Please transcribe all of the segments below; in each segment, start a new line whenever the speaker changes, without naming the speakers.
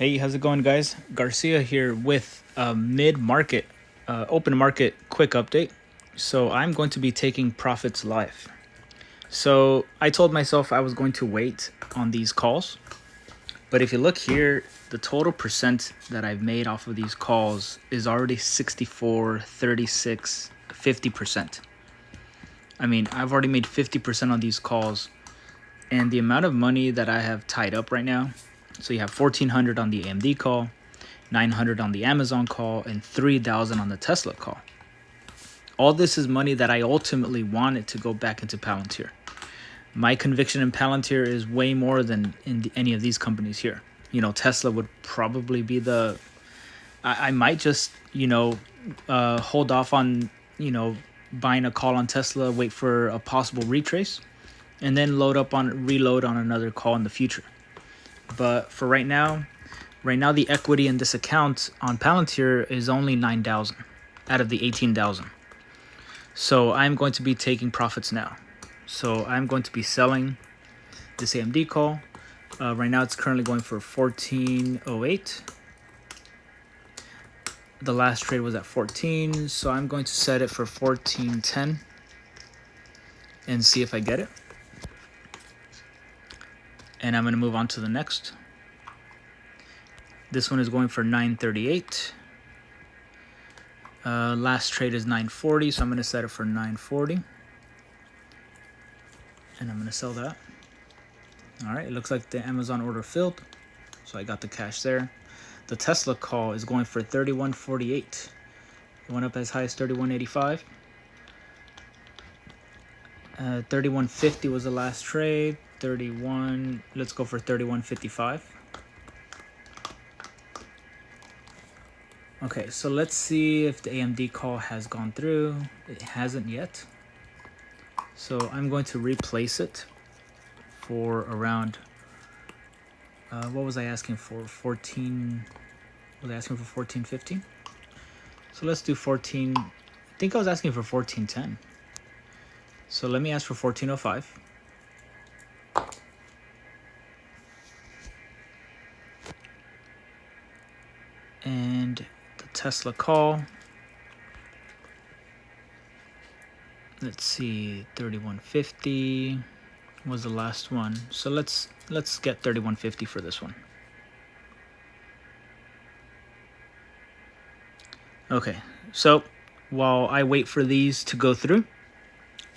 Hey, how's it going, guys? Garcia here with a mid-market, open market quick update. So I'm going to be taking profits live. So I told myself I was going to wait on these calls. But if you look here, the total percent that I've made off of these calls is already 64, 36, 50%. I mean, I've already made 50% on these calls. And the amount of money that I have tied up right now, so you have 1,400 on the AMD call, 900 on the Amazon call, and 3,000 on the Tesla call. All this is money that I ultimately wanted to go back into Palantir. My conviction in Palantir is way more than in any of these companies here. You know, Tesla would probably be the... I might just, hold off on, buying a call on Tesla, wait for a possible retrace, and then reload on another call in the future. But for right now the equity in this account on Palantir is only 9,000 out of the 18,000. So I'm going to be taking profits now. So I'm going to be selling this AMD call. Right now it's currently going for 1408. The last trade was at 14, so I'm going to set it for 1410 and see if I get it. And I'm going to move on to the next. This one is going for 938. Last trade is 940, so I'm going to set it for 940. And I'm going to sell that. All right, it looks like the Amazon order filled, so I got the cash there. The Tesla call is going for 3148. It went up as high as 3185. 3150 was the last trade. 31, let's go for 3155. Okay, so let's see if the AMD call has gone through. It hasn't yet. So I'm going to replace it for around, what was I asking for? 14, was I asking for 1450? So let's do 14, I think I was asking for 1410. So let me ask for 1405. And the Tesla call, let's see, 3150 was the last one. So let's get 3150 for this one. Okay, so while I wait for these to go through,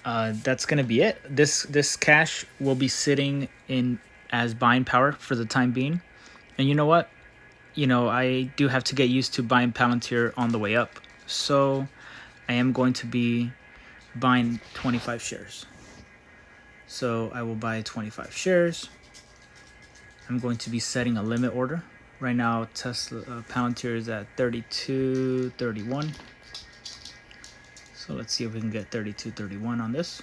that's gonna be it. This cash will be sitting in as buying power for the time being. And you know what? I do have to get used to buying Palantir on the way up. So I am going to be buying 25 shares. So I will buy 25 shares. I'm going to be setting a limit order. Right now, Palantir is at 32.31. So let's see if we can get 32.31 on this.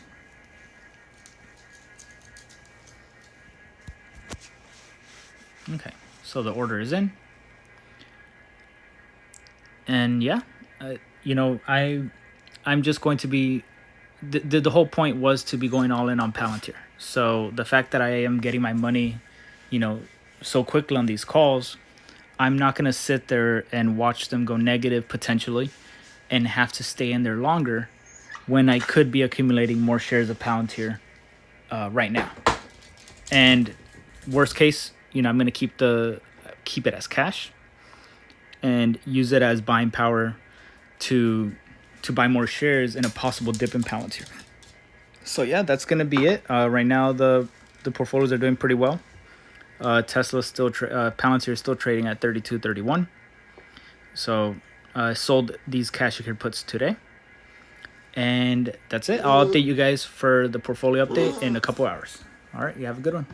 Okay, so the order is in. And yeah, I'm just going to be, the whole point was to be going all in on Palantir. So the fact that I am getting my money, so quickly on these calls, I'm not going to sit there and watch them go negative potentially and have to stay in there longer when I could be accumulating more shares of Palantir right now. And worst case, I'm going to keep it as cash and use it as buying power to buy more shares in a possible dip in Palantir. So yeah, that's gonna be it. Right now, the portfolios are doing pretty well. Palantir is still trading at 32.31. So I sold these cash secured puts today, and that's it. I'll update you guys for the portfolio update in a couple hours. All right, you have a good one.